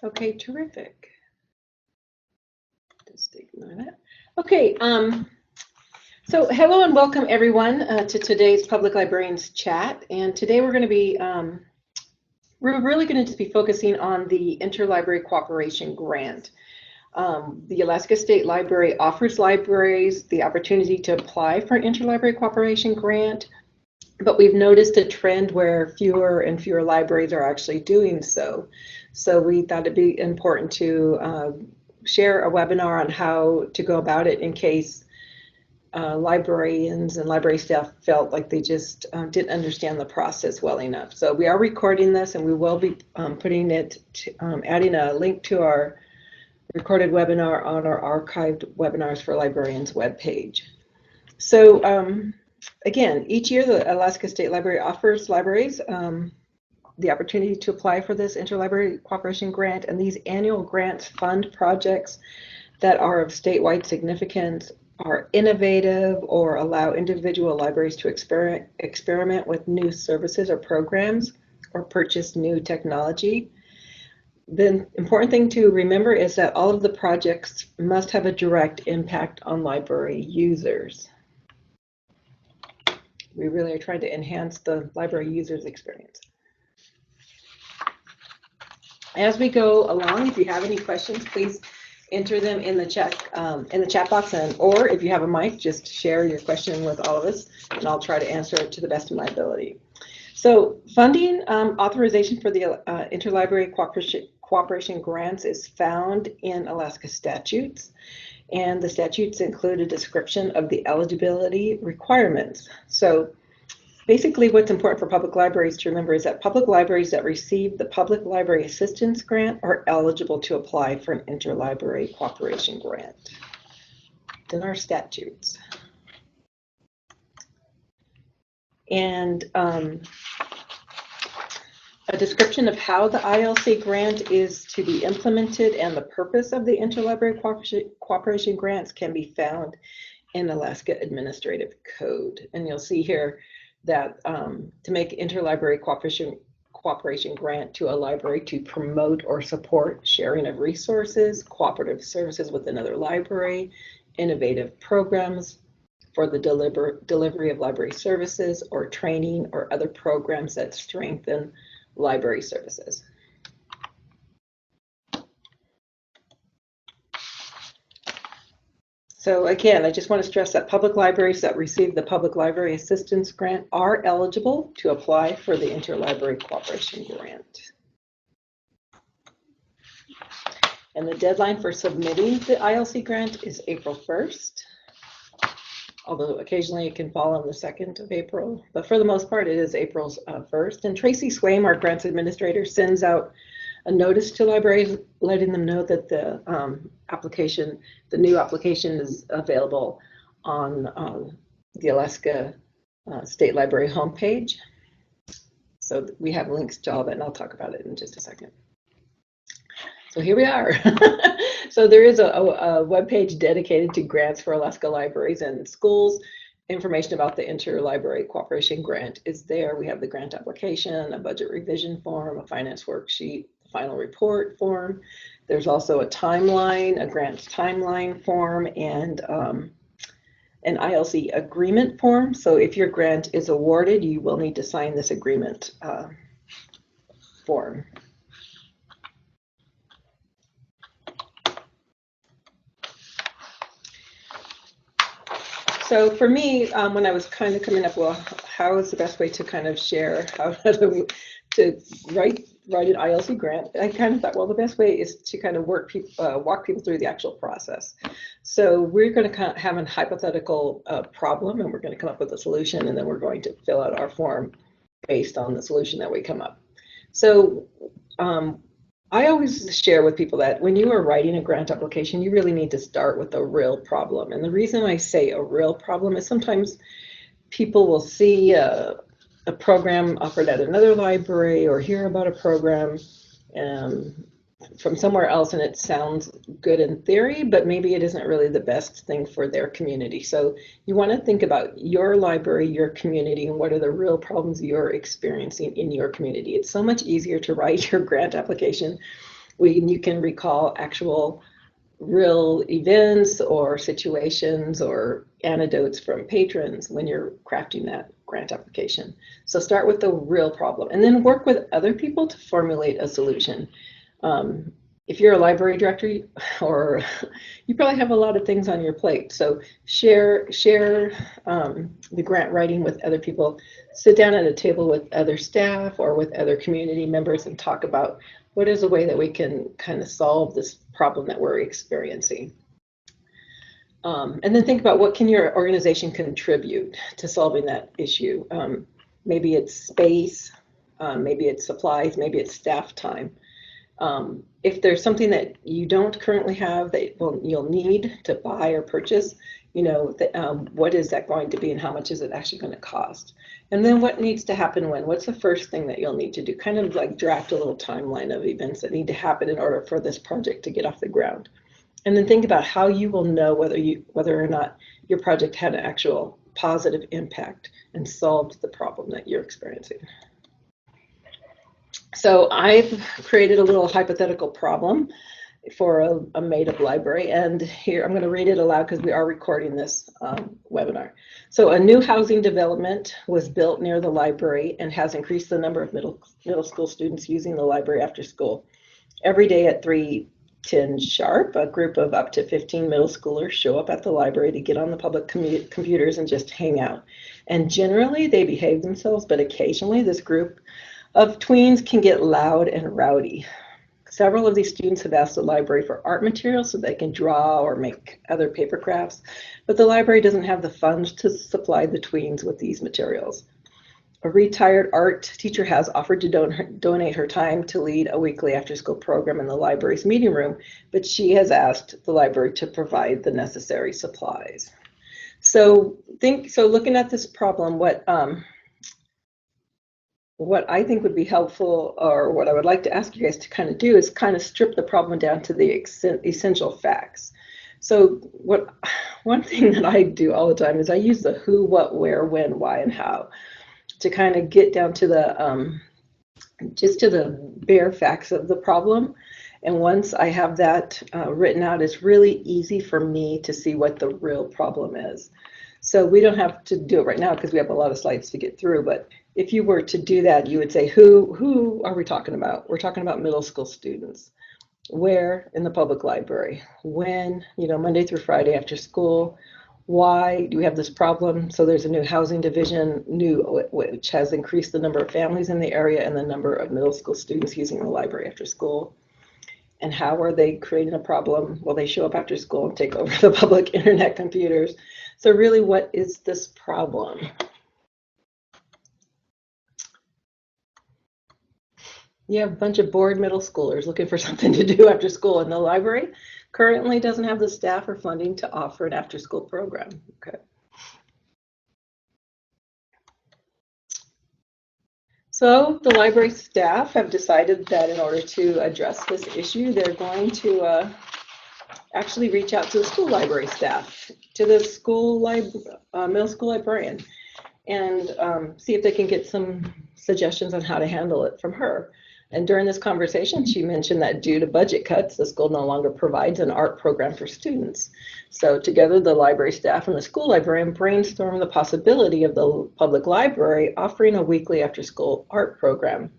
Okay, terrific. Just ignore that. Okay, so hello and welcome everyone to today's Public Librarians Chat. And today we're going to be, we're really going to be focusing on the Interlibrary Cooperation Grant. The Alaska State Library offers libraries the opportunity to apply for an Interlibrary Cooperation Grant, but we've noticed a trend where fewer and fewer libraries are actually doing so. So we thought it'd be important to share a webinar on how to go about it in case librarians and library staff felt like they just didn't understand the process well enough. So we are recording this, and we will be putting it, adding a link to our recorded webinar on our archived webinars for librarians webpage. So again, each year the Alaska State Library offers libraries the opportunity to apply for this Interlibrary Cooperation Grant, and these annual grants fund projects that are of statewide significance, are innovative, or allow individual libraries to experiment with new services or programs or purchase new technology. The important thing to remember is that all of the projects must have a direct impact on library users. We really are trying to enhance the library users' experience. As we go along, if you have any questions, please enter them in the chat box, or if you have a mic, just share your question with all of us, and I'll try to answer it to the best of my ability. So, funding authorization for the Interlibrary Cooperation Grants is found in Alaska statutes, and the statutes include a description of the eligibility requirements. So basically what's important for public libraries to remember is that public libraries that receive the Public Library Assistance Grant are eligible to apply for an Interlibrary Cooperation Grant. It's in our statutes. And a description of how the ILC grant is to be implemented and the purpose of the Interlibrary Cooperation Grants can be found in Alaska Administrative Code. And you'll see here that to make Interlibrary Cooperation Grant to a library to promote or support sharing of resources, cooperative services with another library, innovative programs for the delivery of library services, or training or other programs that strengthen library services. So again, I just want to stress that public libraries that receive the Public Library Assistance Grant are eligible to apply for the Interlibrary Cooperation Grant. And the deadline for submitting the ILC grant is April 1st. Although occasionally it can fall on the 2nd of April, but for the most part it is April 1st. And Tracy Swaim, our grants administrator, sends out a notice to libraries letting them know that the new application is available on the Alaska State Library homepage. So we have links to all that, and I'll talk about it in just a second. So here we are. So there is a webpage dedicated to grants for Alaska libraries and schools. Information about the Interlibrary Cooperation Grant is there. We have the grant application, a budget revision form, a finance worksheet, final report form. There's also a timeline, a grants timeline form, and an ILC agreement form. So if your grant is awarded, you will need to sign this agreement form. So for me, when I was kind of coming up, well, how is the best way to kind of share how to write an ILC grant? I kind of thought, well, the best way is to kind of walk people through the actual process. So we're going to have a hypothetical problem, and we're going to come up with a solution, and then we're going to fill out our form based on the solution that we come up. So I always share with people that when you are writing a grant application, you really need to start with a real problem. And the reason I say a real problem is sometimes people will see a program offered at another library or hear about a program from somewhere else, and it sounds good in theory, but maybe it isn't really the best thing for their community. So you want to think about your library, your community, and what are the real problems you're experiencing in your community. It's so much easier to write your grant application You can recall actual real events or situations or anecdotes from patrons when you're crafting that grant application. So start with the real problem and then work with other people to formulate a solution. If you're a library director, or you probably have a lot of things on your plate, so share the grant writing with other people. Sit down at a table with other staff or with other community members and talk about what is a way that we can kind of solve this problem that we're experiencing. And then think about what can your organization contribute to solving that issue. Maybe it's space, maybe it's supplies, maybe it's staff time. If there's something that you don't currently have that you'll need to buy or purchase, what is that going to be and how much is it actually going to cost? And then what needs to happen when? What's the first thing that you'll need to do? Kind of like draft a little timeline of events that need to happen in order for this project to get off the ground. And then think about how you will know whether or not your project had an actual positive impact and solved the problem that you're experiencing. So I've created a little hypothetical problem for a made-up library, and here I'm going to read it aloud because we are recording this webinar. So a new housing development was built near the library and has increased the number of middle school students using the library after school. Every day at 3:10 sharp, a group of up to 15 middle schoolers show up at the library to get on the public computers and just hang out. And generally they behave themselves, but occasionally this group of tweens can get loud and rowdy. Several of these students have asked the library for art materials so they can draw or make other paper crafts, but the library doesn't have the funds to supply the tweens with these materials. A retired art teacher has offered to donate her time to lead a weekly after-school program in the library's meeting room, but she has asked the library to provide the necessary supplies. So looking at this problem, what I think would be helpful, or what I would like to ask you guys to kind of do, is kind of strip the problem down to the essential facts. So one thing that I do all the time is I use the who, what, where, when, why, and how to kind of get down to the just to the bare facts of the problem. And once I have that written out, it's really easy for me to see what the real problem is. So we don't have to do it right now because we have a lot of slides to get through, but if you were to do that, you would say, who are we talking about? We're talking about middle school students. Where? In the public library. When? Monday through Friday after school. Why do we have this problem? So there's a new housing division, which has increased the number of families in the area and the number of middle school students using the library after school. And how are they creating a problem? Well, they show up after school and take over the public internet computers. So really, what is this problem? You have a bunch of bored middle schoolers looking for something to do after school, and the library currently doesn't have the staff or funding to offer an after-school program. Okay. So the library staff have decided that in order to address this issue, they're going to actually reach out to the school library staff, to the middle school librarian, and see if they can get some suggestions on how to handle it from her. And during this conversation, she mentioned that due to budget cuts, the school no longer provides an art program for students. So together, the library staff and the school librarian brainstormed the possibility of the public library offering a weekly after-school art program,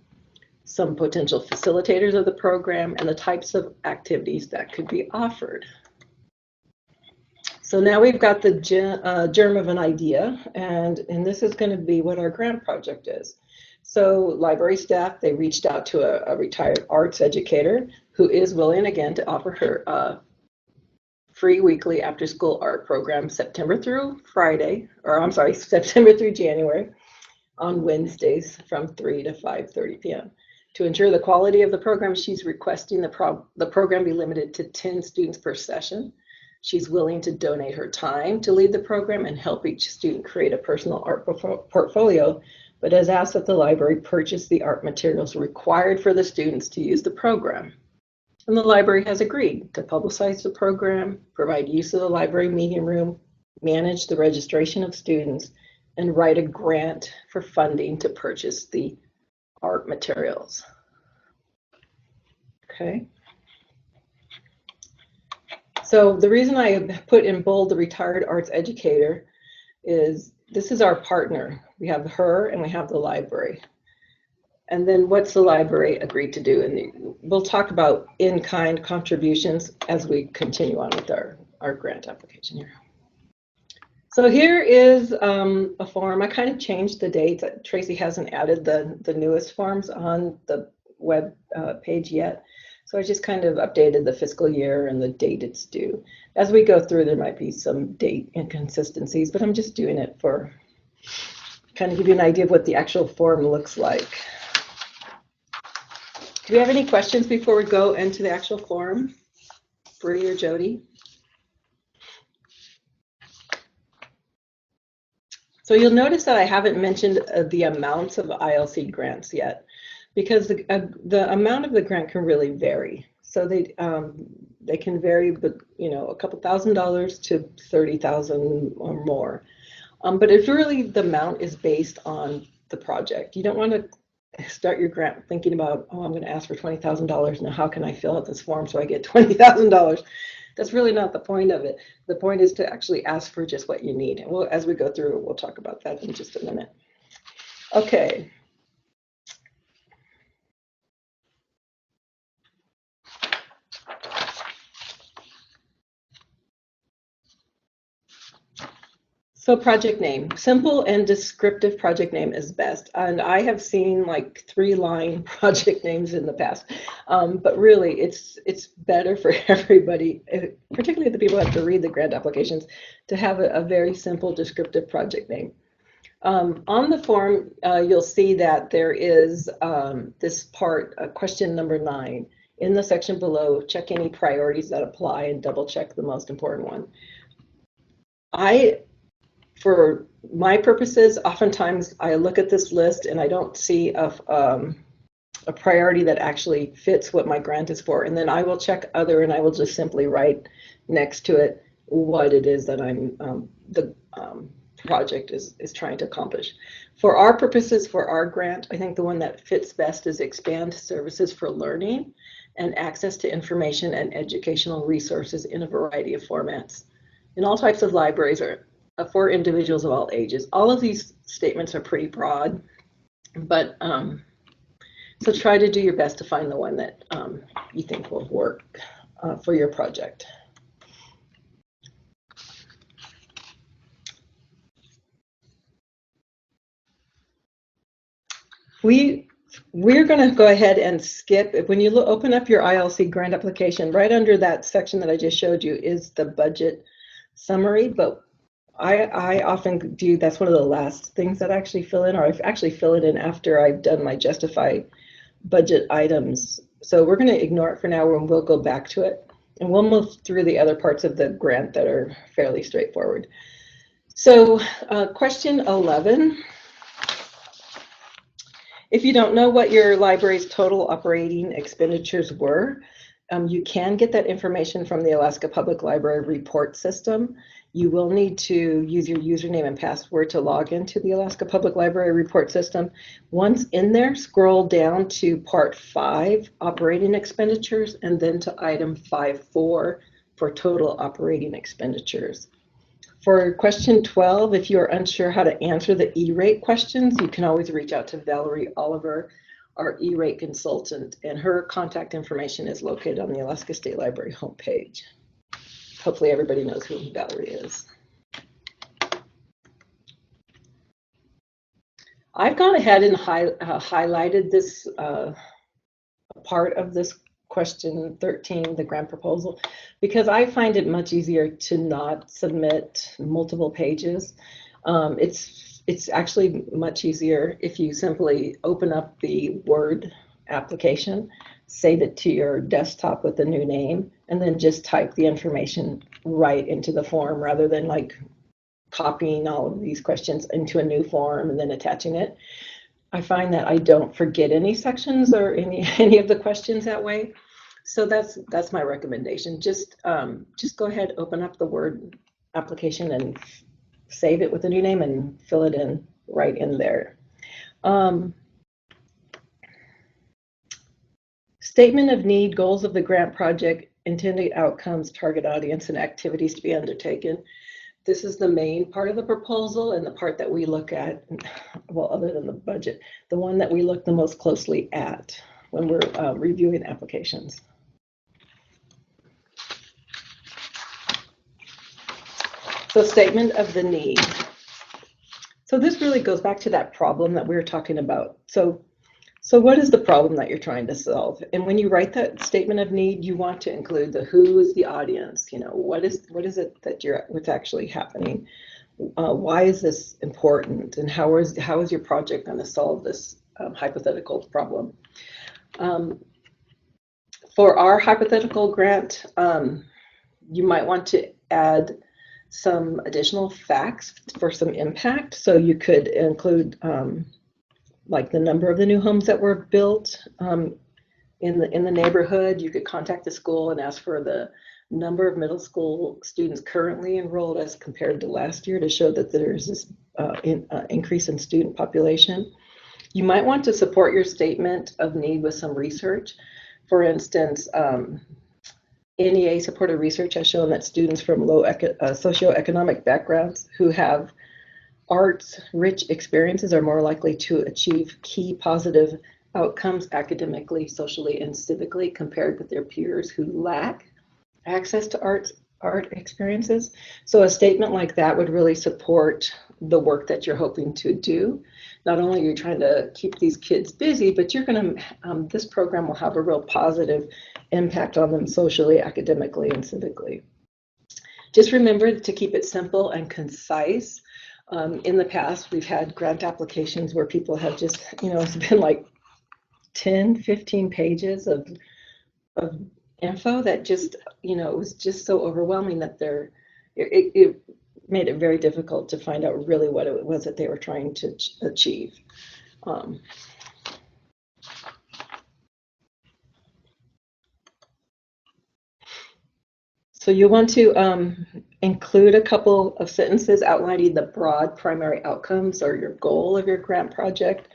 some potential facilitators of the program, and the types of activities that could be offered. So now we've got the germ of an idea, and this is going to be what our grant project is. So library staff, they reached out to a retired arts educator who is willing, again, to offer her a free weekly after-school art program September through January on Wednesdays from 3 to 5:30 p.m. To ensure the quality of the program, she's requesting the program be limited to 10 students per session. She's willing to donate her time to lead the program and help each student create a personal art portfolio, but has asked that the library purchase the art materials required for the students to use the program. And the library has agreed to publicize the program, provide use of the library meeting room, manage the registration of students, and write a grant for funding to purchase the art materials. Okay. So the reason I put in bold the retired arts educator is this is our partner. We have her and we have the library. And then what's the library agreed to do? And we'll talk about in-kind contributions as we continue on with our grant application here. So here is a form. I kind of changed the dates. Tracy hasn't added the newest forms on the web page yet. So I just kind of updated the fiscal year and the date it's due. As we go through, there might be some date inconsistencies, but I'm just doing it for kind of give you an idea of what the actual form looks like. Do we have any questions before we go into the actual form? Bree or Jody? So you'll notice that I haven't mentioned the amounts of ILC grants yet, because the amount of the grant can really vary. So they can vary, but a couple $1,000s to 30,000 or more. But if really the amount is based on the project, you don't want to start your grant thinking about, oh, I'm going to ask for $20,000. Now, how can I fill out this form so I get $20,000? That's really not the point of it. The point is to actually ask for just what you need. And we'll, as we go through, we'll talk about that in just a minute. Okay. So project name, simple and descriptive project name is best. And I have seen like 3-line project names in the past, but really it's better for everybody, particularly the people who have to read the grant applications, to have a very simple descriptive project name. On the form, you'll see that there is this part, question number 9. In the section below, check any priorities that apply and double check the most important one. For my purposes, oftentimes I look at this list and I don't see a priority that actually fits what my grant is for. And then I will check other, and I will just simply write next to it what it is that the project is trying to accomplish. For our purposes, for our grant, I think the one that fits best is expand services for learning and access to information and educational resources in a variety of formats in all types of libraries or for individuals of all ages. All of these statements are pretty broad, but so try to do your best to find the one that you think will work for your project. We're going to go ahead and skip. When you open up your ILC grant application, right under that section that I just showed you is the budget summary, but I often do, that's one of the last things that I actually fill in, or I actually fill it in after I've done my justify budget items. So we're going to ignore it for now, and we'll go back to it, and we'll move through the other parts of the grant that are fairly straightforward. So question 11. If you don't know what your library's total operating expenditures were, you can get that information from the Alaska Public Library report system. You will need to use your username and password to log into the Alaska Public Library report system. Once in there, scroll down to part 5, operating expenditures, and then to item 5.4 for total operating expenditures. For question 12, if you're unsure how to answer the E-rate questions, you can always reach out to Valerie Oliver, our E-rate consultant, and her contact information is located on the Alaska State Library homepage. Hopefully everybody knows who Valerie is. I've gone ahead and highlighted this part of this question 13, the grant proposal, because I find it much easier to not submit multiple pages. It's actually much easier if you simply open up the Word application, save it to your desktop with the new name, and then just type the information right into the form rather than like copying all of these questions into a new form and then attaching it. I find that I don't forget any sections or any of the questions that way. So that's my recommendation. Just go ahead, open up the Word application and save it with a new name and fill it in right in there. Statement of need, goals of the grant project intended outcomes, target audience, and activities to be undertaken. This is the main part of the proposal and the part that we look at, well, other than the budget, the one that we look the most closely at when we're reviewing applications. So statement of the need. So this really goes back to that problem that we were talking about. So what is the problem that you're trying to solve? And when you write that statement of need, you want to include the who is the audience. You know, what is it that what's actually happening? Why is this important? And how is your project going to solve this hypothetical problem? For our hypothetical grant, you might want to add some additional facts for some impact. So you could include like the number of the new homes that were built in the neighborhood. You could contact the school and ask for the number of middle school students currently enrolled as compared to last year to show that there's this increase in student population. You might want to support your statement of need with some research. For instance, NEA supported research has shown that students from low socioeconomic backgrounds who have arts-rich experiences are more likely to achieve key positive outcomes academically, socially, and civically compared with their peers who lack access to art experiences. So a statement like that would really support the work that you're hoping to do. Not only are you trying to keep these kids busy, but you're going to, this program will have a real positive impact on them socially, academically, and civically. Just remember to keep it simple and concise. In the past, we've had grant applications where people have just, it's been like 10, 15 pages of info that just, it was just so overwhelming that it made it very difficult to find out really what it was that they were trying to achieve. So you want to include a couple of sentences outlining the broad primary outcomes or your goal of your grant project,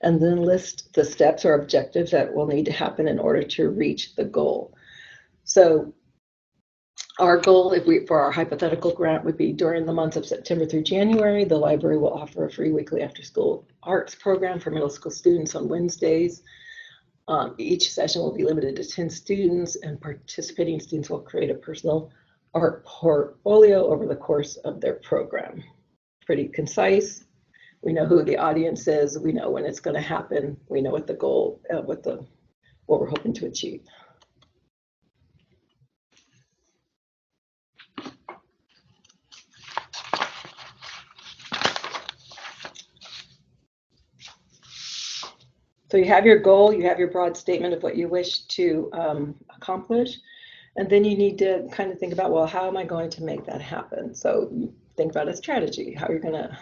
and then list the steps or objectives that will need to happen in order to reach the goal. So our goal, for our hypothetical grant, would be during the months of September through January, the library will offer a free weekly after-school arts program for middle school students on Wednesdays. Each session will be limited to 10 students, and participating students will create a personal art portfolio over the course of their program. Pretty concise. We know who the audience is. We know when it's going to happen. We know what the goal, what we're hoping to achieve. So you have your goal, you have your broad statement of what you wish to accomplish, and then you need to kind of think about, well, how am I going to make that happen? So you think about a strategy, how you're going to,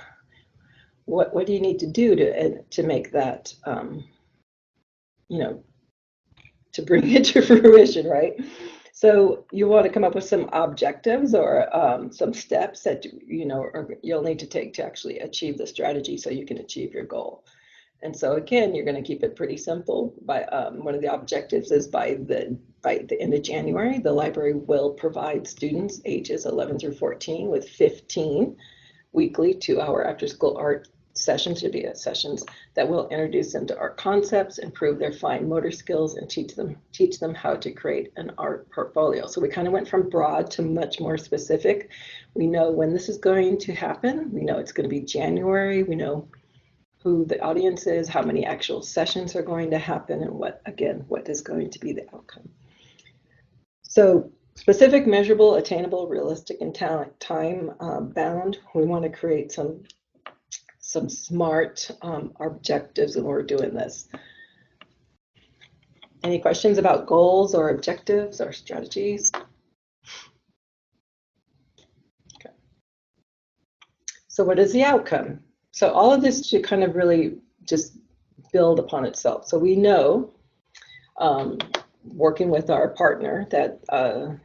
what do you need to do to make that, to bring it to fruition, right? So you want to come up with some objectives or some steps that, you'll need to take to actually achieve the strategy so you can achieve your goal. And so again, you're going to keep it pretty simple. By one of the objectives is by the end of January, the library will provide students ages 11 through 14 with 15 weekly 2-hour after-school art sessions, sessions that will introduce them to art concepts, improve their fine motor skills, and teach them how to create an art portfolio. So we kind of went from broad to much more specific. We know when this is going to happen. We know it's going to be January. We know who the audience is, how many actual sessions are going to happen, and what is going to be the outcome. So specific, measurable, attainable, realistic, and time bound. We want to create some smart objectives when we're doing this. Any questions about goals or objectives or strategies? Okay. So what is the outcome? So all of this should kind of really just build upon itself. So we know, working with our partner, that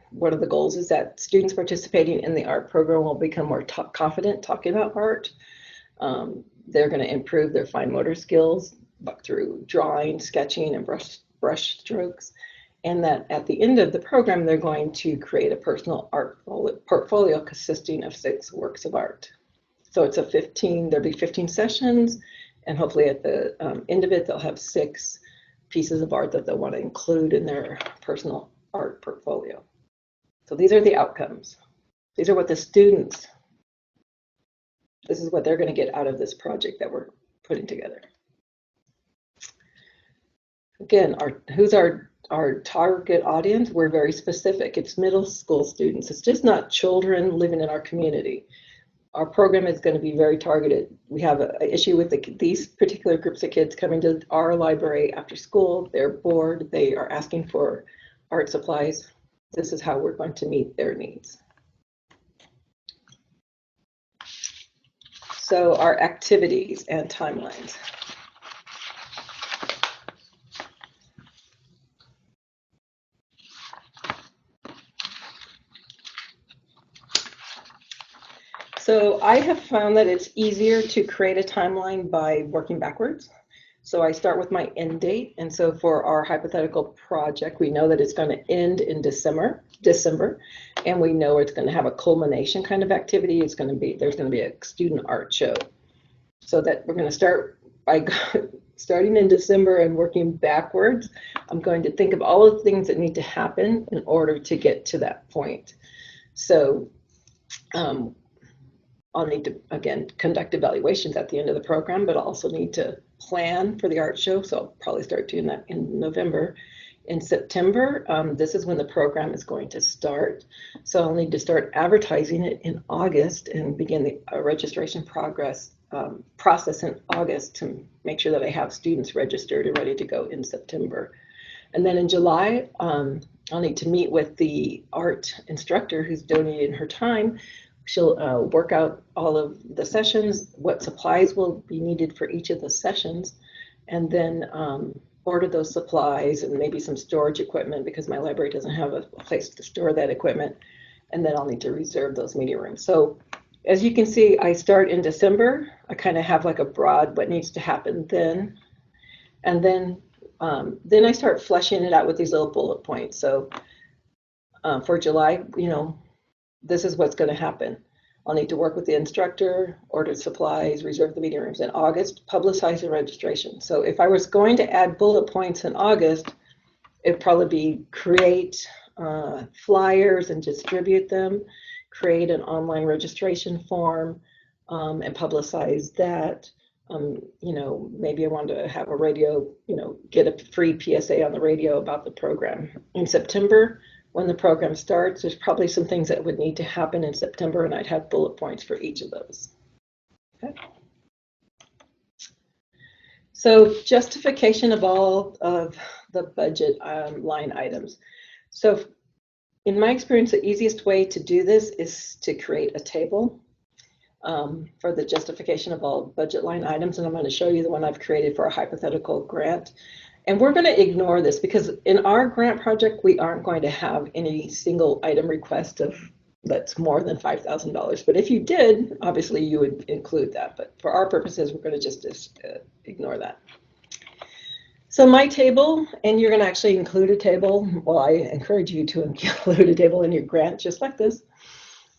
one of the goals is that students participating in the art program will become more confident talking about art. They're going to improve their fine motor skills through drawing, sketching, and brush strokes. and that at the end of the program, they're going to create a personal art portfolio consisting of 6 works of art. So it's there'll be 15 sessions, and hopefully at the end of it, they'll have 6 pieces of art that they'll want to include in their personal art portfolio. So these are the outcomes. These are what the students, this is what they're going to get out of this project that we're putting together. Again, who's our target audience? We're very specific. It's middle school students. It's just not children living in our community. Our program is going to be very targeted. We have an issue with these particular groups of kids coming to our library after school. They're bored. They are asking for art supplies. This is how we're going to meet their needs. So our activities and timelines. So I have found that it's easier to create a timeline by working backwards. So I start with my end date. And so for our hypothetical project, we know that it's going to end in December, and we know it's going to have a culmination kind of activity. There's going to be a student art show. So that we're going to start by starting in December and working backwards. I'm going to think of all of the things that need to happen in order to get to that point. So I'll need to, again, conduct evaluations at the end of the program, but I'll also need to plan for the art show. So I'll probably start doing that in November. In September, this is when the program is going to start. So I'll need to start advertising it in August and begin the registration process in August to make sure that I have students registered and ready to go in September. And then in July, I'll need to meet with the art instructor who's donating her time. She'll work out all of the sessions, what supplies will be needed for each of the sessions, and then order those supplies and maybe some storage equipment because my library doesn't have a place to store that equipment. And then I'll need to reserve those media rooms. So as you can see, I start in December. I kind of have like a broad what needs to happen then. And then I start fleshing it out with these little bullet points. So for July, this is what's going to happen. I'll need to work with the instructor, order supplies, reserve the meeting rooms. In August, publicize the registration. So if I was going to add bullet points in August, it'd probably be create flyers and distribute them, create an online registration form, and publicize that. Maybe I want to have a radio, get a free PSA on the radio about the program. In September, when the program starts, there's probably some things that would need to happen in September, and I'd have bullet points for each of those. Okay. So justification of all of the budget line items. So in my experience, the easiest way to do this is to create a table for the justification of all budget line items, and I'm going to show you the one I've created for a hypothetical grant. And we're going to ignore this because in our grant project, we aren't going to have any single item request that's more than $5,000. But if you did, obviously you would include that. But for our purposes, we're going to just ignore that. So my table, and you're going to actually include a table. Well, I encourage you to include a table in your grant, just like this.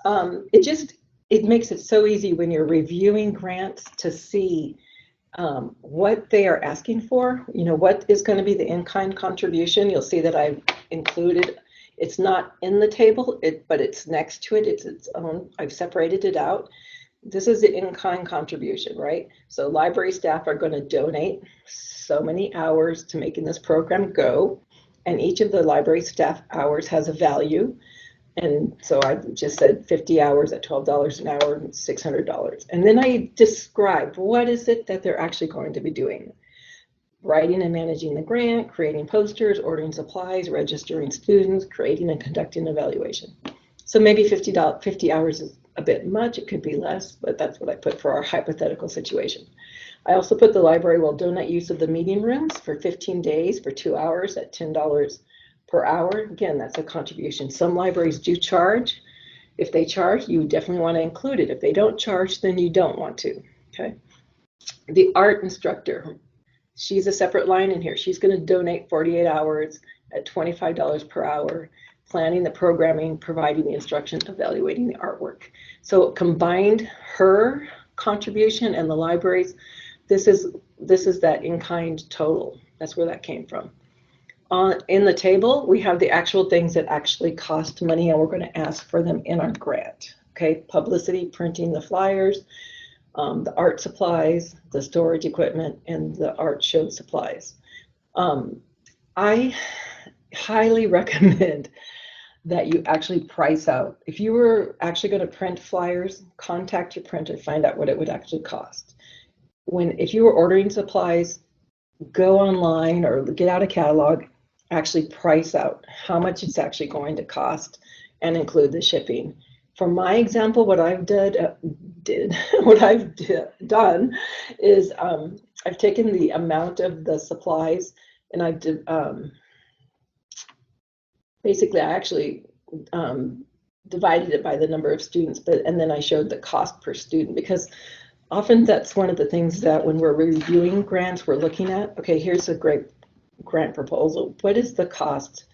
It makes it so easy when you're reviewing grants to see what they are asking for, what is going to be the in-kind contribution. You'll see that I've included, it's not in the table, but it's next to it. It's its own, I've separated it out. This is the in-kind contribution, right? So library staff are going to donate so many hours to making this program go, and each of the library staff hours has a value. And so I just said 50 hours at $12 an hour, $600. And then I described what is it that they're actually going to be doing. Writing and managing the grant, creating posters, ordering supplies, registering students, creating and conducting evaluation. So maybe 50 hours is a bit much. It could be less, but that's what I put for our hypothetical situation. I also put the library will donate use of the meeting rooms for 15 days for 2 hours at $10 per hour. Again, that's a contribution. Some libraries do charge. If they charge, you definitely want to include it. If they don't charge, then you don't want to. Okay. The art instructor, she's a separate line in here. She's going to donate 48 hours at $25 per hour, planning the programming, providing the instruction, evaluating the artwork. So combined her contribution and the libraries, this is that in-kind total. That's where that came from. In the table, we have the actual things that actually cost money, and we're going to ask for them in our grant. Okay, publicity, printing the flyers, the art supplies, the storage equipment, and the art show supplies. I highly recommend that you actually price out. If you were actually going to print flyers, contact your printer, find out what it would actually cost. If you were ordering supplies, go online or get out a catalog, actually price out how much it's actually going to cost and include the shipping. For my example, what I've done is I've taken the amount of the supplies and I've basically I actually divided it by the number of students, and then I showed the cost per student, because often that's one of the things that when we're reviewing grants, we're looking at, okay, here's a great grant proposal. What is the cost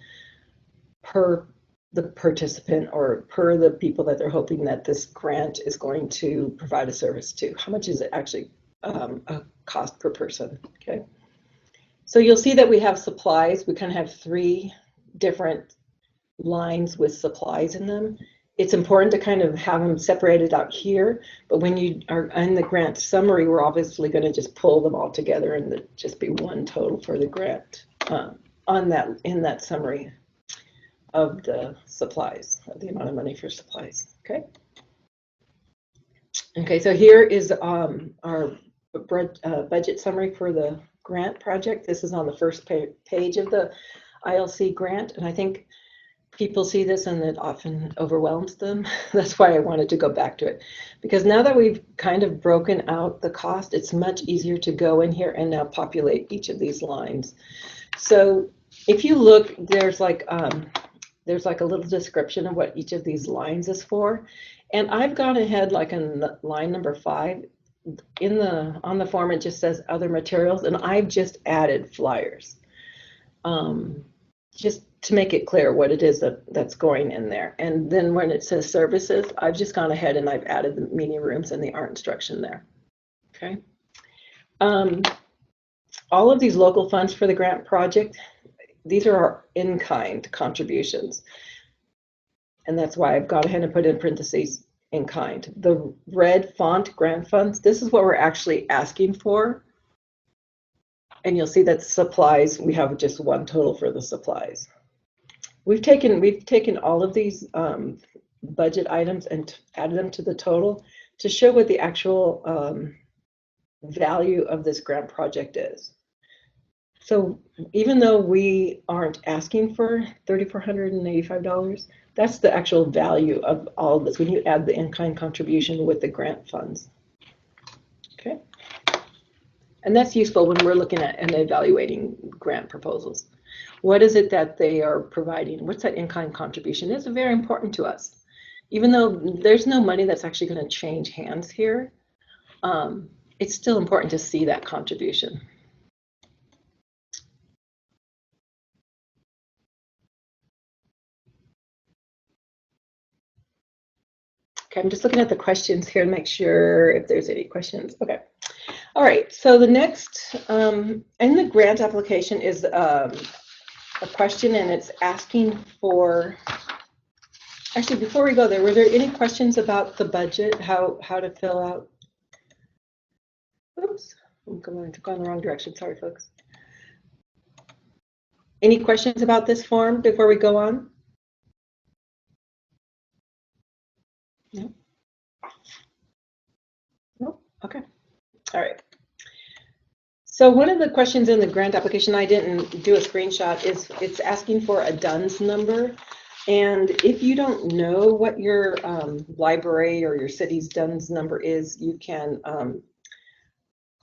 per the participant or per the people that they're hoping that this grant is going to provide a service to? How much is it actually a cost per person? Okay. So you'll see that we have supplies. We kind of have 3 different lines with supplies in them. It's important to kind of have them separated out here, but when you are in the grant summary, we're obviously going to just pull them all together and just be one total for the grant in that summary of the supplies, of the amount of money for supplies. Okay. Okay, so here is our budget summary for the grant project. This is on the first page of the ILC grant, and I think people see this and it often overwhelms them. That's why I wanted to go back to it, because now that we've kind of broken out the cost, it's much easier to go in here and now populate each of these lines. So if you look, there's like a little description of what each of these lines is for, and I've gone ahead, like in line number 5 on the form, it just says other materials, and I've just added flyers, just to make it clear what it is that's going in there. And then when it says services, I've just gone ahead and I've added the meeting rooms and the art instruction there. Okay. All of these local funds for the grant project, these are our in-kind contributions. And that's why I've gone ahead and put in parentheses in kind. The red font grant funds, this is what we're actually asking for. And you'll see that supplies, we have just one total for the supplies. We've taken all of these budget items and added them to the total to show what the actual value of this grant project is. So even though we aren't asking for $3,485, that's the actual value of all of this when you add the in-kind contribution with the grant funds. Okay. And that's useful when we're looking at and evaluating grant proposals. What is it that they are providing? What's that in-kind contribution? It's very important to us. Even though there's no money that's actually going to change hands here, it's still important to see that contribution. Okay, I'm just looking at the questions here to make sure if there's any questions. Okay. All right, so the next in the grant application is a question, and it's asking for, actually before we go there, were there any questions about the budget, how to fill out? Oops, I'm going to go in the wrong direction, sorry folks. Any questions about this form before we go on? No? No? Okay. All right. So one of the questions in the grant application, I didn't do a screenshot, is it's asking for a DUNS number. And if you don't know what your library or your city's DUNS number is, you can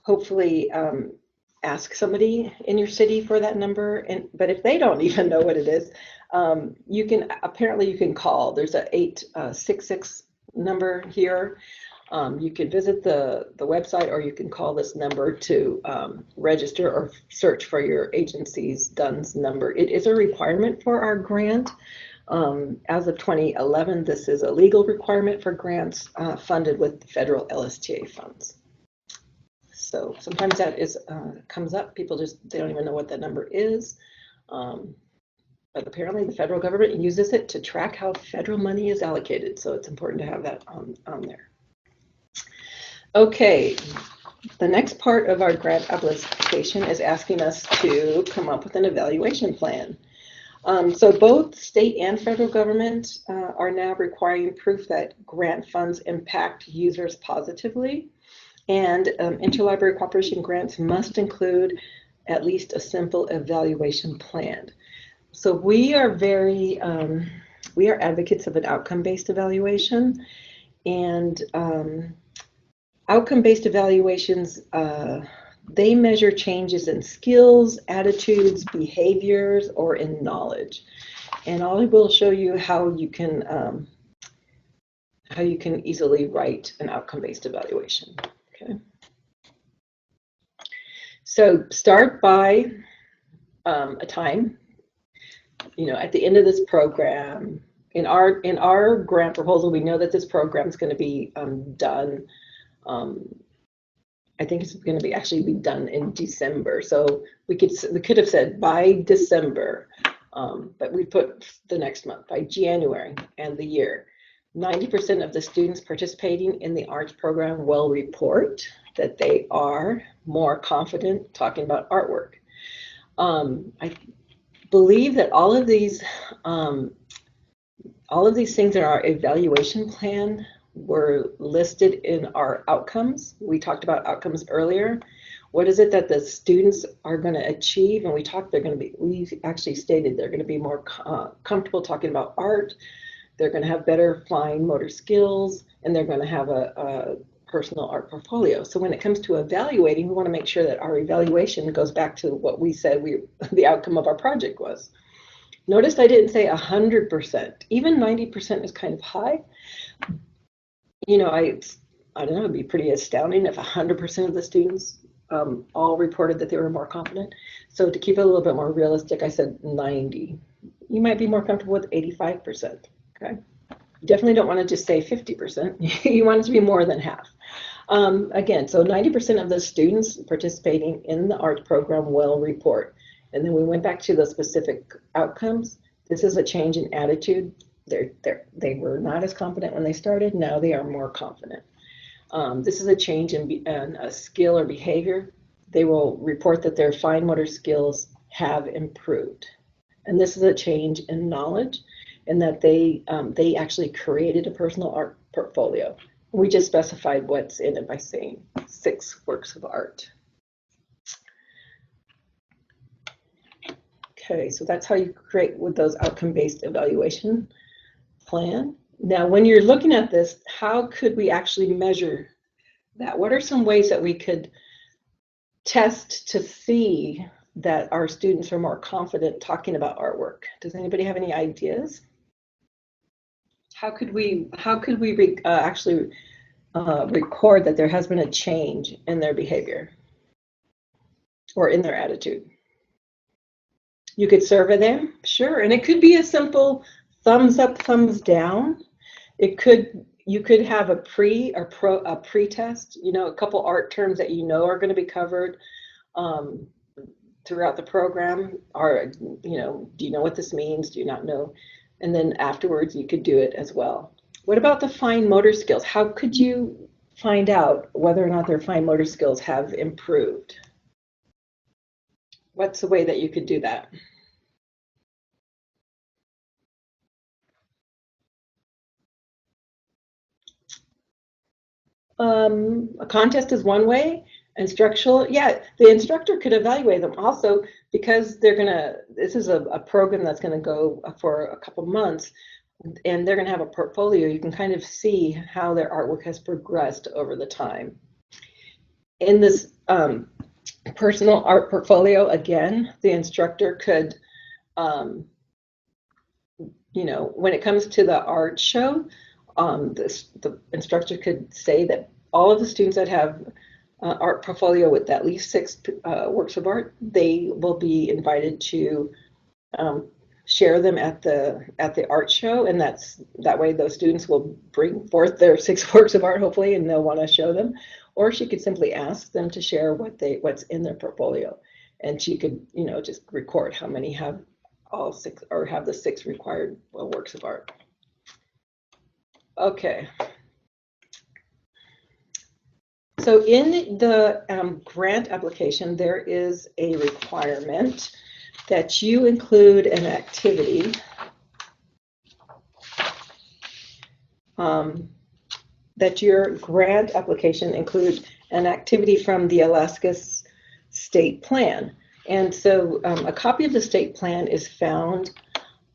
hopefully ask somebody in your city for that number. But if they don't even know what it is, you can call. There's a 866 number here. You can visit the website, or you can call this number to register or search for your agency's DUNS number. It is a requirement for our grant. As of 2011, this is a legal requirement for grants funded with federal LSTA funds. So sometimes that comes up. People they don't even know what that number is. But apparently the federal government uses it to track how federal money is allocated. So it's important to have that on there. Okay, the next part of our grant application is asking us to come up with an evaluation plan. So both state and federal government are now requiring proof that grant funds impact users positively, and interlibrary cooperation grants must include at least a simple evaluation plan. So we are advocates of an outcome-based evaluation, and outcome-based evaluations, they measure changes in skills, attitudes, behaviors, or in knowledge. And I will show you how you can easily write an outcome-based evaluation. Okay. So start by a time. At the end of this program, in our grant proposal, we know that this program is going to be done. I think it's going to be done in December. So we could have said by December, but we put the next month, by January, and the year. 90% of the students participating in the arts program will report that they are more confident talking about artwork. I believe that all of these things in our evaluation plan were listed in our outcomes. We talked about outcomes earlier. What is it that the students are going to achieve? And we actually stated they're going to be more comfortable talking about art. They're going to have better fine motor skills, and they're going to have a personal art portfolio. So when it comes to evaluating, we want to make sure that our evaluation goes back to what we said the outcome of our project was. Notice I didn't say 100%. Even 90% is kind of high. I don't know, it'd be pretty astounding if 100% of the students all reported that they were more confident. So to keep it a little bit more realistic, I said 90. You might be more comfortable with 85%, okay? You definitely don't want to just say 50%. You want it to be more than half. Again, so 90% of the students participating in the art program will report. And then we went back to the specific outcomes. This is a change in attitude. They were not as confident when they started. Now they are more confident. This is a change in a skill or behavior. They will report that their fine motor skills have improved. And this is a change in knowledge, and that they actually created a personal art portfolio. We just specified what's in it by saying 6 works of art. Okay, so that's how you create with those outcome-based evaluation plan. Now, when you're looking at this, how could we actually measure that? What are some ways that we could test to see that our students are more confident talking about artwork? Does anybody have any ideas? How could we actually record that there has been a change in their behavior or in their attitude? You could survey them, sure, and it could be a simple thumbs up, thumbs down. You could have a pre-test, a couple art terms that are going to be covered throughout the program. Or, do you know what this means? Do you not know? And then afterwards, you could do it as well. What about the fine motor skills? How could you find out whether or not their fine motor skills have improved? What's the way that you could do that? A contest is one way. Instructional, yeah, the instructor could evaluate them also, because this is a program that's going to go for a couple months, and they're going to have a portfolio. You can kind of see how their artwork has progressed over the time. In this personal art portfolio, again, the instructor could, when it comes to the art show, the instructor could say that all of the students that have art portfolio with at least 6 works of art, they will be invited to share them at the art show, and that way those students will bring forth their 6 works of art, hopefully, and they'll want to show them. Or she could simply ask them to share what's in their portfolio, and she could, just record how many have all 6 or have the 6 required works of art. Okay. So in the grant application, there is a requirement that you include an activity that your grant application include an activity from the Alaska State Plan. And so a copy of the state plan is found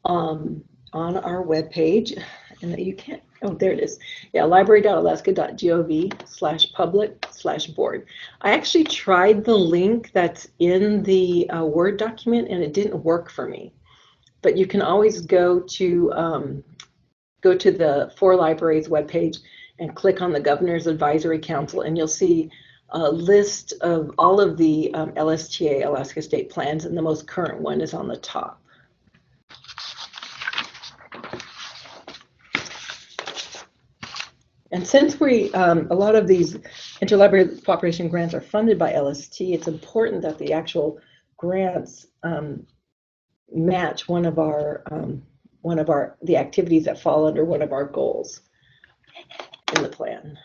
on our webpage, and you can't, oh, there it is. Yeah, library.alaska.gov/public/board. I actually tried the link that's in the Word document, and it didn't work for me. But you can always go to the For Libraries webpage and click on the Governor's Advisory Council, and you'll see a list of all of the LSTA, Alaska State Plans, and the most current one is on the top. And since a lot of these interlibrary cooperation grants are funded by LST, it's important that the actual grants match the activities that fall under one of our goals in the plan.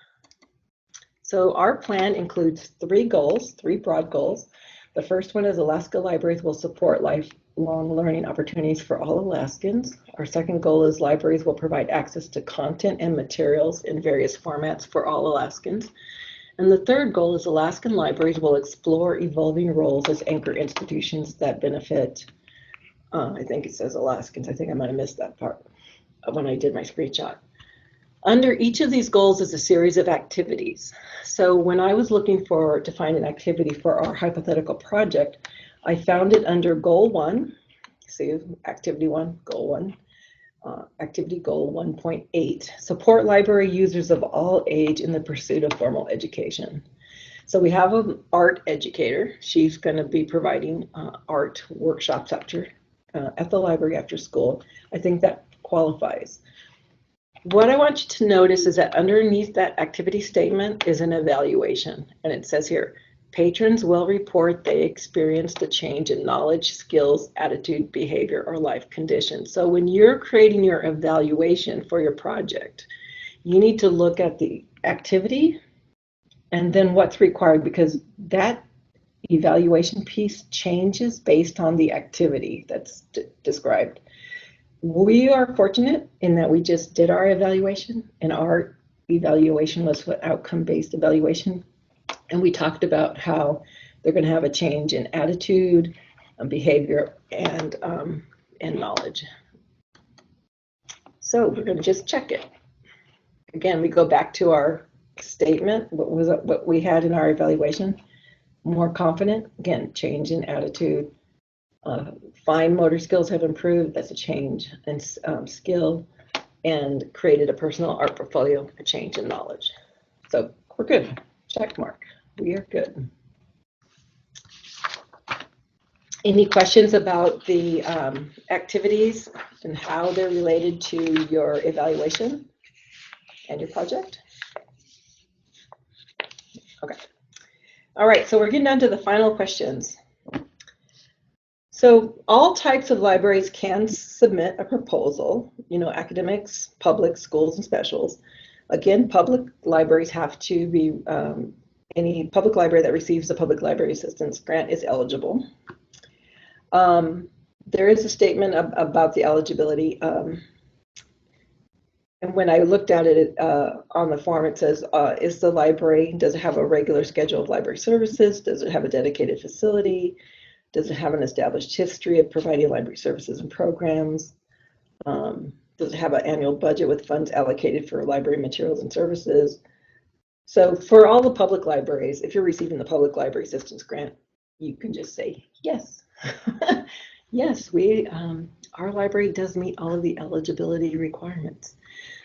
So our plan includes 3 goals, 3 broad goals. The first one is Alaska Libraries will support lifelong learning opportunities for all Alaskans. Our second goal is libraries will provide access to content and materials in various formats for all Alaskans. And the third goal is Alaskan libraries will explore evolving roles as anchor institutions that benefit, I think it says Alaskans. I think I might have missed that part when I did my screenshot. Under each of these goals is a series of activities. So when I was looking to find an activity for our hypothetical project, I found it under Goal 1. See, Activity 1, Goal 1. Activity Goal 1.8, support library users of all age in the pursuit of formal education. So we have an art educator. She's going to be providing art workshops at the library after school. I think that qualifies. What I want you to notice is that underneath that activity statement is an evaluation, and it says here, patrons will report they experienced a change in knowledge, skills, attitude, behavior, or life conditions. So when you're creating your evaluation for your project, you need to look at the activity and then what's required, because that evaluation piece changes based on the activity that's described. We are fortunate in that we just did our evaluation, and our evaluation was an outcome-based evaluation. And we talked about how they're going to have a change in attitude, behavior, and knowledge. So we're going to just check it. Again, we go back to our statement, what we had in our evaluation. More confident, again, change in attitude. Fine motor skills have improved, that's a change in skill, and created a personal art portfolio, a change in knowledge. So we're good, check mark, we are good. Any questions about the activities and how they're related to your evaluation and your project? Okay, all right, so we're getting down to the final questions. So all types of libraries can submit a proposal, academics, public, schools, and specials. Again, public libraries have to be, any public library that receives the Public Library Assistance Grant is eligible. There is a statement about the eligibility. And when I looked at it on the form, it says, is the library, does it have a regular schedule of library services? Does it have a dedicated facility? Does it have an established history of providing library services and programs? Does it have an annual budget with funds allocated for library materials and services? So for all the public libraries, if you're receiving the Public Library Assistance Grant, you can just say yes. Yes, our library does meet all of the eligibility requirements.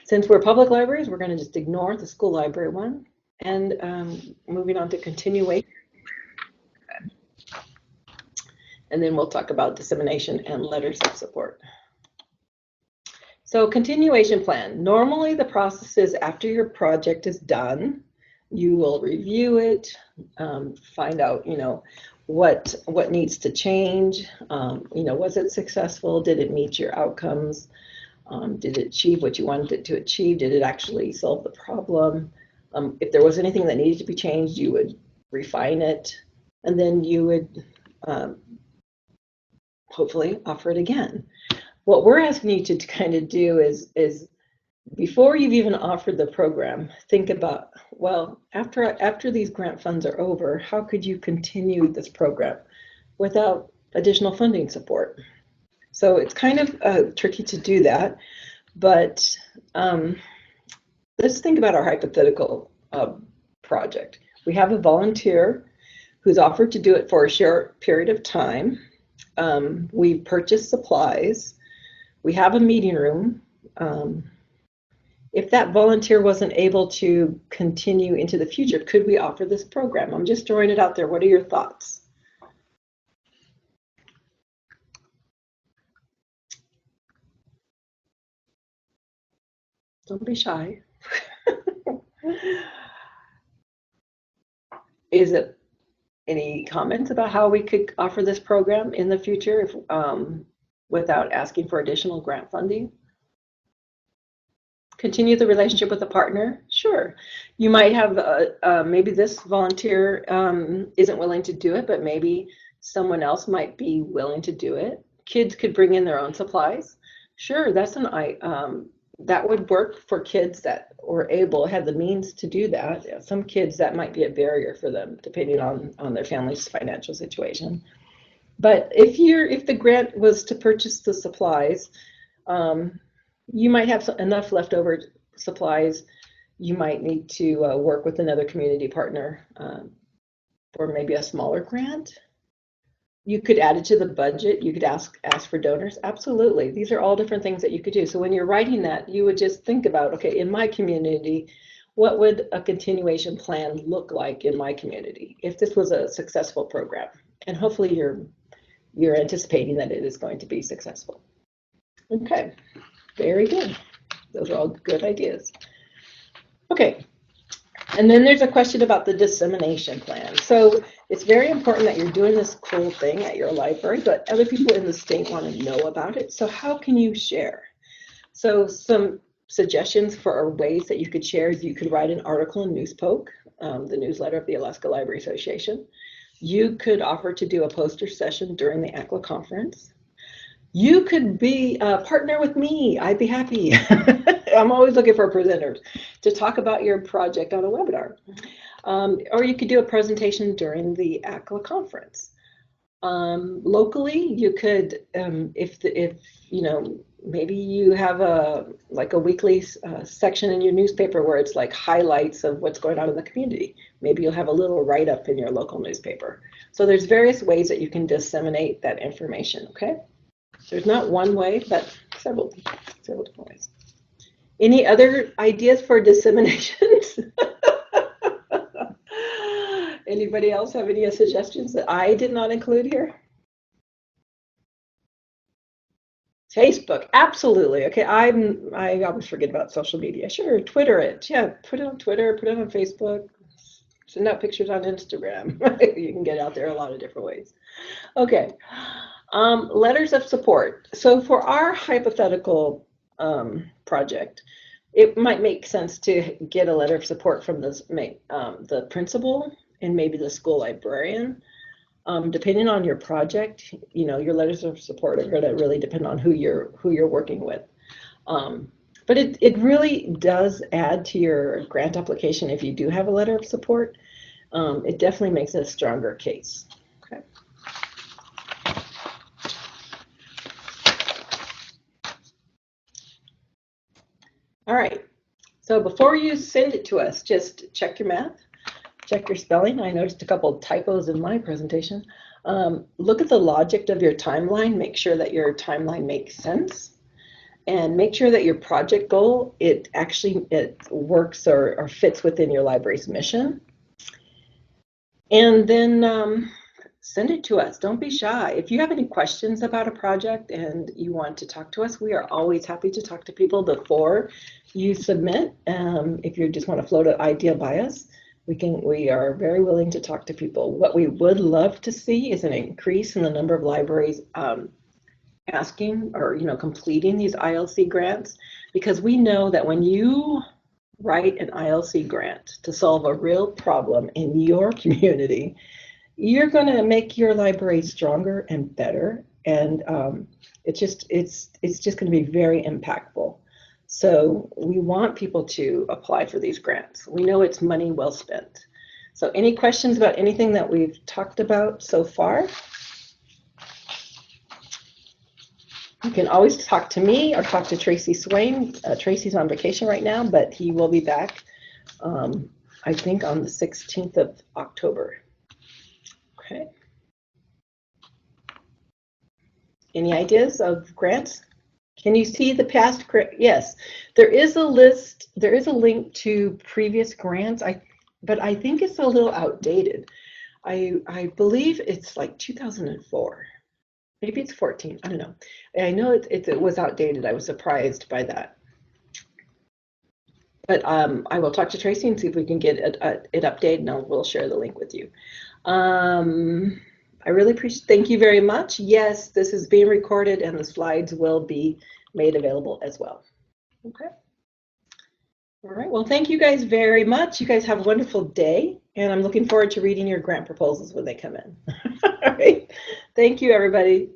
Since we're public libraries, we're going to just ignore the school library one, and moving on to continuation. And then we'll talk about dissemination and letters of support. So continuation plan. Normally the process is after your project is done, you will review it, find out, what needs to change. Was it successful? Did it meet your outcomes? Did it achieve what you wanted it to achieve? Did it actually solve the problem? If there was anything that needed to be changed, you would refine it, and then you would hopefully offer it again. What we're asking you to kind of do is before you've even offered the program, think about, well, after these grant funds are over, how could you continue this program without additional funding support? So it's kind of tricky to do that, but let's think about our hypothetical project. We have a volunteer who's offered to do it for a short period of time. We purchased supplies. We have a meeting room. If that volunteer wasn't able to continue into the future, could we offer this program? I'm just throwing it out there. What are your thoughts? Don't be shy. Is it any comments about how we could offer this program in the future if, without asking for additional grant funding? Continue the relationship with a partner? Sure. You might have, maybe this volunteer isn't willing to do it, but maybe someone else might be willing to do it. Kids could bring in their own supplies. Sure, that's that would work for kids that were had the means to do that. Some kids, that might be a barrier for them, depending on their family's financial situation. But if the grant was to purchase the supplies, you might have enough leftover supplies. You might need to work with another community partner for maybe a smaller grant. You could add it to the budget. You could ask for donors. Absolutely. These are all different things that you could do. So when you're writing that, you would just think about, okay, in my community, what would a continuation plan look like in my community if this was a successful program? And hopefully you're anticipating that it is going to be successful. Okay, very good. Those are all good ideas. Okay. And then there's a question about the dissemination plan. So it's very important that you're doing this cool thing at your library, but other people in the state want to know about it. So how can you share? So some suggestions for ways that you could share is you could write an article in Newspoke, the newsletter of the Alaska Library Association. You could offer to do a poster session during the ACLA conference. You could be a partner with me. I'd be happy. I'm always looking for presenters to talk about your project on a webinar. Or you could do a presentation during the ACLA conference. Locally, you could, if maybe you have a weekly section in your newspaper where it's like highlights of what's going on in the community. Maybe you'll have a little write-up in your local newspaper. So there's various ways that you can disseminate that information, okay? There's not one way, but several different ways. Any other ideas for disseminations? Anybody else have any suggestions that I did not include here? Facebook, absolutely. Okay, I always forget about social media. Sure, Twitter it. Yeah, put it on Twitter, put it on Facebook, send out pictures on Instagram. You can get out there a lot of different ways. Okay. Letters of support. So for our hypothetical project, it might make sense to get a letter of support from the principal and maybe the school librarian. Depending on your project, your letters of support are going to really depend on who you're working with. But it really does add to your grant application if you do have a letter of support. It definitely makes it a stronger case. Okay. All right, so before you send it to us, just check your math, check your spelling. I noticed a couple of typos in my presentation. Look at the logic of your timeline, make sure that your timeline makes sense. and make sure that your project goal, it works or fits within your library's mission. And then send it to us. Don't be shy. If you have any questions about a project and you want to talk to us, we are always happy to talk to people before you submit. If you just want to float an idea by us, we are very willing to talk to people. What we would love to see is an increase in the number of libraries asking or completing these ILC grants, because we know that when you write an ILC grant to solve a real problem in your community, you're going to make your library stronger and better, and it's just going to be very impactful. So we want people to apply for these grants. We know it's money well spent. So any questions about anything that we've talked about so far? You can always talk to me or talk to Tracy Swain. Tracy's on vacation right now, but he will be back, I think, on the 16th of October. Okay. Any ideas of grants? Can you see the past? Yes, there is a list. There is a link to previous grants. But I think it's a little outdated. I believe it's like 2004. Maybe it's 14. I don't know. I know it was outdated. I was surprised by that. But I will talk to Tracy and see if we can get it updated, and we'll share the link with you. I really appreciate. Thank you very much. Yes, this is being recorded, and the slides will be made available as well. Okay. All right. Well, thank you guys very much. You guys have a wonderful day, and I'm looking forward to reading your grant proposals when they come in. All right. Thank you, everybody.